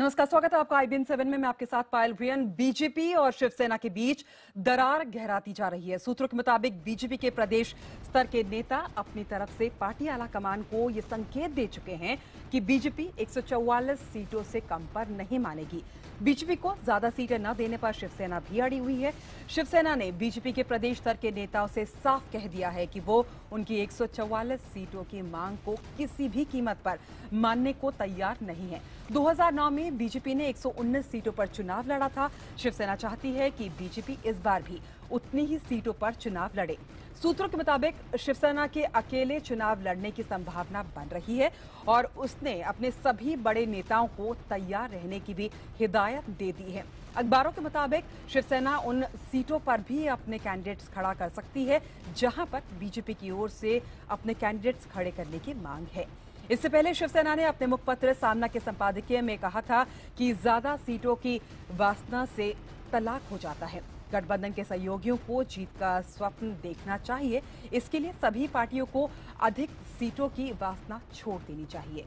नमस्कार, स्वागत है आपका IBN 7 में। मैं आपके साथ पायल भुयन। बीजेपी और शिवसेना के बीच दरार गहराती जा रही है। सूत्रों के मुताबिक बीजेपी के प्रदेश स्तर के नेता अपनी तरफ से पार्टी आला कमान को ये संकेत दे चुके हैं कि बीजेपी 144 सीटों से कम पर नहीं मानेगी। बीजेपी को ज्यादा सीटें न देने पर शिवसेना भी अड़ी हुई है। शिवसेना ने बीजेपी के प्रदेश स्तर के नेताओं से साफ कह दिया है कि वो उनकी 144 सीटों की मांग को किसी भी कीमत पर मानने को तैयार नहीं है। 2009 में बीजेपी ने 119 सीटों पर चुनाव लड़ा था। शिवसेना चाहती है कि बीजेपी इस बार भी उतनी ही सीटों पर चुनाव लड़े। सूत्रों के मुताबिक शिवसेना के अकेले चुनाव लड़ने की संभावना बन रही है और उसने अपने सभी बड़े नेताओं को तैयार रहने की भी हिदायत दे दी है। अखबारों के मुताबिक शिवसेना उन सीटों पर भी अपने कैंडिडेट्स खड़ा कर सकती है जहां पर बीजेपी की ओर से अपने कैंडिडेट्स खड़े करने की मांग है। इससे पहले शिवसेना ने अपने मुखपत्र सामना के संपादकीय में कहा था कि ज्यादा सीटों की वासना से तलाक हो जाता है। गठबंधन के सहयोगियों को जीत का स्वप्न देखना चाहिए। इसके लिए सभी पार्टियों को अधिक सीटों की वासना छोड़ देनी चाहिए।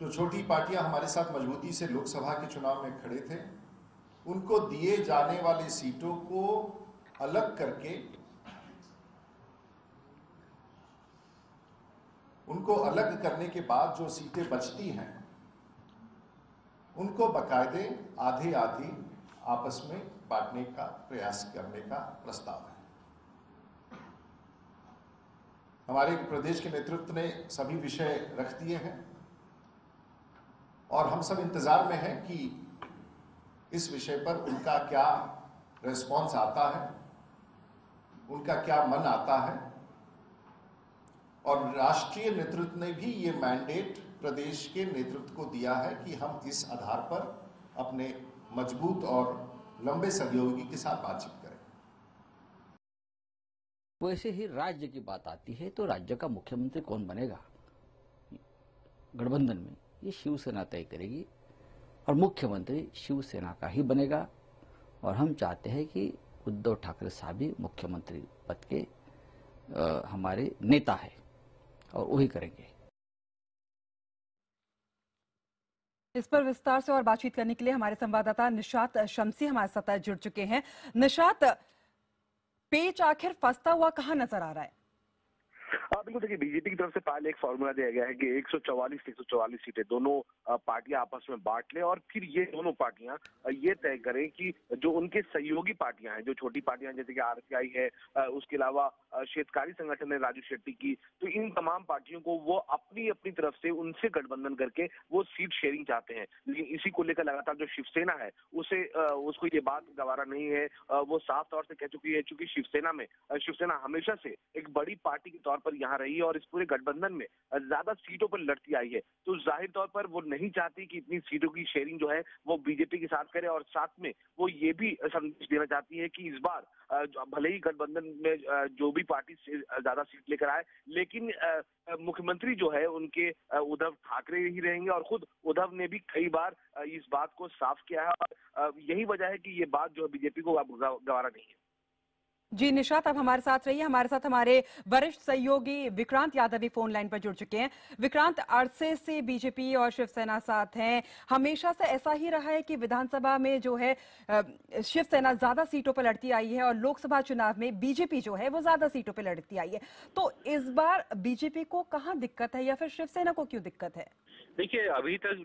जो छोटी पार्टियां हमारे साथ मजबूती से लोकसभा के चुनाव में खड़े थे, उनको दिए जाने वाली सीटों को अलग करके उनको अलग करने के बाद जो सीटें बचती हैं उनको बाकायदे आधी आधी आपस में बांटने का प्रयास करने का प्रस्ताव है। हमारे प्रदेश के नेतृत्व ने सभी विषय रख दिए हैं और हम सब इंतजार में हैं कि इस विषय पर उनका क्या रिस्पॉन्स आता है, उनका क्या मन आता है। और राष्ट्रीय नेतृत्व ने भी ये मैंडेट प्रदेश के नेतृत्व को दिया है कि हम इस आधार पर अपने मजबूत और लंबे सहयोगी के साथ बातचीत करें। वैसे ही राज्य की बात आती है तो राज्य का मुख्यमंत्री कौन बनेगा गठबंधन में, ये शिवसेना तय करेगी और मुख्यमंत्री शिवसेना का ही बनेगा। और हम चाहते हैं कि उद्धव ठाकरे साहब भी मुख्यमंत्री पद के हमारे नेता है और वही करेंगे। इस पर विस्तार से और बातचीत करने के लिए हमारे संवाददाता निशात शमसी हमारे साथ जुड़ चुके हैं। निशात, पेच आखिर फंसता हुआ कहां नजर आ रहा है? बिल्कुल, देखिए बीजेपी की तरफ से पहले एक फॉर्मूला दिया गया है कि 144 सीटें दोनों पार्टियां आपस में बांट लें और फिर ये दोनों पार्टियां ये तय करें कि जो उनके सहयोगी पार्टियां हैं, जो छोटी पार्टियां जैसे कि आरसीआई है, उसके अलावा क्षेत्रकारी संगठन है राजू शेट्टी की, तो इन तमाम पार्टियों को वो अपनी अपनी तरफ से उनसे गठबंधन करके वो सीट शेयरिंग चाहते हैं। लेकिन इसी को लेकर लगातार जो शिवसेना है उसको ये बात गवारा नहीं है। वो साफ तौर से कह चुकी है, चूंकि शिवसेना हमेशा से एक बड़ी पार्टी के तौर पर यहाँ रही है और इस पूरे गठबंधन में ज्यादा सीटों पर लड़ती आई है, तो जाहिर तौर पर वो नहीं चाहती कि इतनी सीटों की शेयरिंग जो है वो बीजेपी के साथ करे। और साथ में वो ये भी संदेश देना चाहती है कि इस बार भले ही गठबंधन में जो भी पार्टी ज्यादा सीट लेकर आए, लेकिन मुख्यमंत्री जो है उनके उद्धव ठाकरे ही रहेंगे। और खुद उद्धव ने भी कई बार इस बात को साफ किया है और यही वजह है कि ये बात जो है बीजेपी को अब गवारा नहीं है। जी निशात, आप हमारे साथ रहिए। हमारे साथ हमारे वरिष्ठ सहयोगी विक्रांत यादव भी फोन लाइन पर जुड़ चुके हैं। विक्रांत, अरसे से बीजेपी और शिवसेना साथ हैं। हमेशा से ऐसा ही रहा है कि विधानसभा में जो है शिवसेना ज्यादा सीटों पर लड़ती आई है और लोकसभा चुनाव में बीजेपी जो है वो ज्यादा सीटों पर लड़ती आई है। तो इस बार बीजेपी को कहां दिक्कत है या फिर शिवसेना को क्यों दिक्कत है? देखिए, अभी तक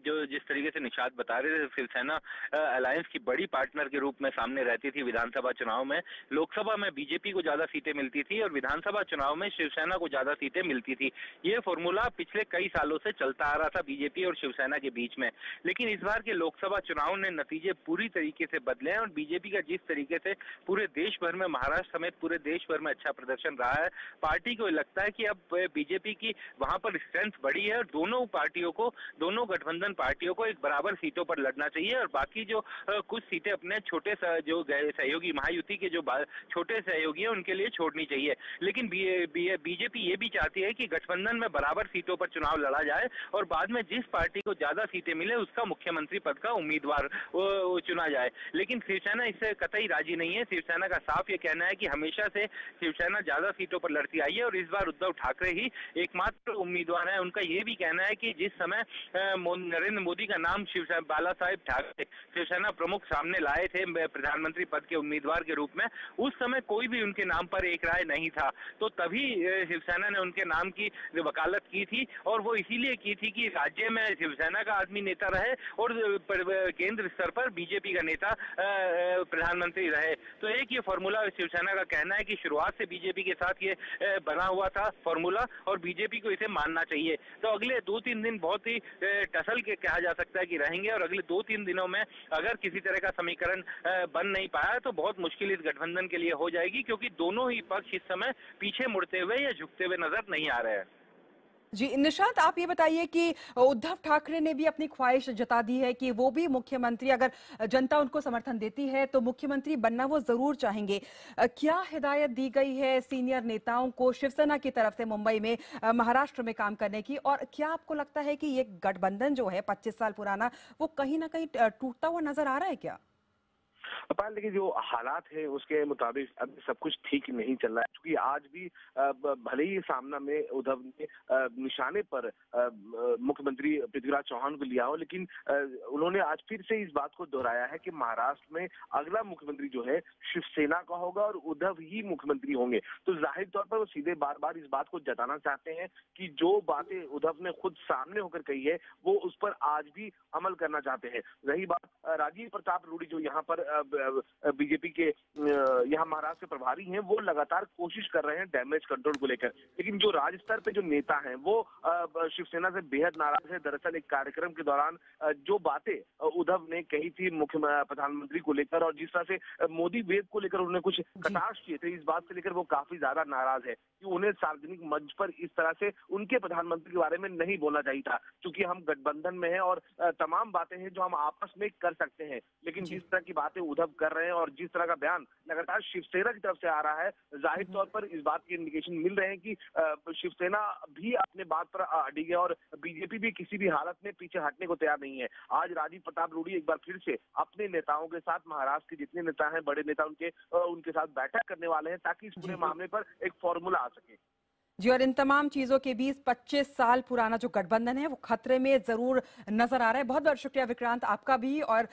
जो जिस तरीके से निशात बता रहे थे, शिवसेना अलायंस की बड़ी पार्टनर के रूप में सामने रहती थी विधानसभा चुनाव में। लोकसभा में बीजेपी को ज्यादा सीटें मिलती थी और विधानसभा चुनाव में शिवसेना को ज्यादा सीटें मिलती थी। ये फॉर्मूला पिछले कई सालों से चलता आ रहा था बीजेपी और शिवसेना के बीच में। लेकिन इस बार के लोकसभा चुनाव ने नतीजे पूरी तरीके से बदले हैं और बीजेपी का जिस तरीके से पूरे देश भर में, महाराष्ट्र समेत पूरे देश भर में अच्छा प्रदर्शन रहा है, पार्टी को लगता है कि अब बीजेपी की वहां पर स्ट्रेंथ बढ़ी है और दोनों गठबंधन पार्टियों को एक बराबर सीटों पर लड़ना चाहिए और बाकी जो कुछ सीटें अपने छोटे जो सहयोगी महायुति के जो छोटे सहयोगी हैं उनके लिए छोड़नी चाहिए। लेकिन बीजेपी ये भी चाहती है कि गठबंधन में बराबर सीटों पर चुनाव लड़ा जाए और बाद में जिस पार्टी को ज्यादा सीटें मिले उसका मुख्यमंत्री पद का उम्मीदवार चुना जाए। लेकिन शिवसेना इससे कतई राजी नहीं है। शिवसेना का साफ ये कहना है कि हमेशा से शिवसेना ज्यादा सीटों पर लड़ती आई है और इस बार उद्धव ठाकरे ही एकमात्र उम्मीदवार है। उनका ये भी कहना है कि जिस समय नरेंद्र मोदी का नाम बाला साहेब ठाकरे शिवसेना प्रमुख सामने लाए थे प्रधानमंत्री पद के उम्मीदवार के रूप में, उस समय कोई भी उनके नाम पर एक राय नहीं था। तो तभी शिवसेना ने उनके नाम की वकालत की थी और वो इसीलिए की थी कि राज्य में शिवसेना का आदमी नेता रहे और केंद्र स्तर पर बीजेपी का नेता प्रधानमंत्री रहे। तो एक ये फॉर्मूला शिवसेना का कहना है कि शुरुआत से बीजेपी के साथ ये बना हुआ था फॉर्मूला और बीजेपी को इसे मानना चाहिए। तो अगले 2-3 दिन बहुत ही टसल के कहा जा सकता है कि रहेंगे और अगले 2-3 दिनों में अगर किसी तरह का समीकरण बन नहीं पाया तो बहुत मुश्किल इस गठबंधन के लिए हो जाएगी, क्योंकि दोनों ही पक्ष इस समय पीछे मुड़ते हुए या झुकते हुए नजर नहीं आ रहे हैं। जी निशांत, आप ये बताइए कि उद्धव ठाकरे ने भी अपनी ख्वाहिश जता दी है कि वो भी मुख्यमंत्री, अगर जनता उनको समर्थन देती है तो मुख्यमंत्री बनना वो जरूर चाहेंगे। क्या हिदायत दी गई है सीनियर नेताओं को शिवसेना की तरफ से मुंबई में महाराष्ट्र में काम करने की, और क्या आपको लगता है कि ये गठबंधन जो है 25 साल पुराना वो कहीं ना कहीं टूटता हुआ नजर आ रहा है क्या? लेकिन जो हालात है उसके मुताबिक अभी सब कुछ ठीक नहीं चल रहा है, क्योंकि आज भी भले ही सामना में उद्धव ने निशाने पर मुख्यमंत्री पृथ्वीराज चौहान को लिया हो, लेकिन उन्होंने आज फिर से इस बात को दोहराया है कि महाराष्ट्र में अगला मुख्यमंत्री जो है शिवसेना का होगा और उद्धव ही मुख्यमंत्री होंगे। तो जाहिर तौर पर वो सीधे बार बार इस बात को जताना चाहते हैं कि जो बातें उद्धव ने खुद सामने होकर कही है वो उस पर आज भी अमल करना चाहते हैं। रही बात राजीव प्रताप रूडी जो यहाँ पर बीजेपी के यहाँ महाराष्ट्र के प्रभारी हैं, वो लगातार कोशिश कर रहे हैं डैमेज कंट्रोल को लेकर, लेकिन जो राज्य स्तर पे जो नेता हैं वो शिवसेना से बेहद नाराज है। दरअसल एक कार्यक्रम के दौरान जो बातें उद्धव ने कही थी मुख्य प्रधानमंत्री को लेकर और जिस तरह से मोदी वेब को लेकर उन्होंने कुछ कटाक्ष किए थे, इस बात से लेकर वो काफी ज्यादा नाराज है कि उन्हें सार्वजनिक मंच पर इस तरह से उनके प्रधानमंत्री के बारे में नहीं बोलना चाहिए था, क्योंकि हम गठबंधन में हैं और तमाम बातें हैं जो हम आपस में कर सकते हैं। लेकिन जिस तरह की बातें उद्धव कर रहे हैं और जिस तरह का बयान लगातार शिवसेना की तरफ से आ रहा है, जाहिर तौर पर इस बात के इंडिकेशन मिल रहे हैं कि शिवसेना भी अपने बात पर अड़ी है और बीजेपी भी किसी भी हालत में पीछे हटने को तैयार नहीं है। आज राजीव प्रताप रूडी एक बार फिर से अपने नेताओं के साथ, महाराष्ट्र के जितने नेता हैं, बड़े नेता, उनके साथ बैठक करने वाले हैं ताकि इस पूरे मामले पर एक फॉर्मूला आ सके। जी, और इन तमाम चीजों के बीच 25 साल पुराना जो गठबंधन है वो खतरे में जरूर नजर आ रहा है। बहुत बहुत शुक्रिया विक्रांत आपका भी। और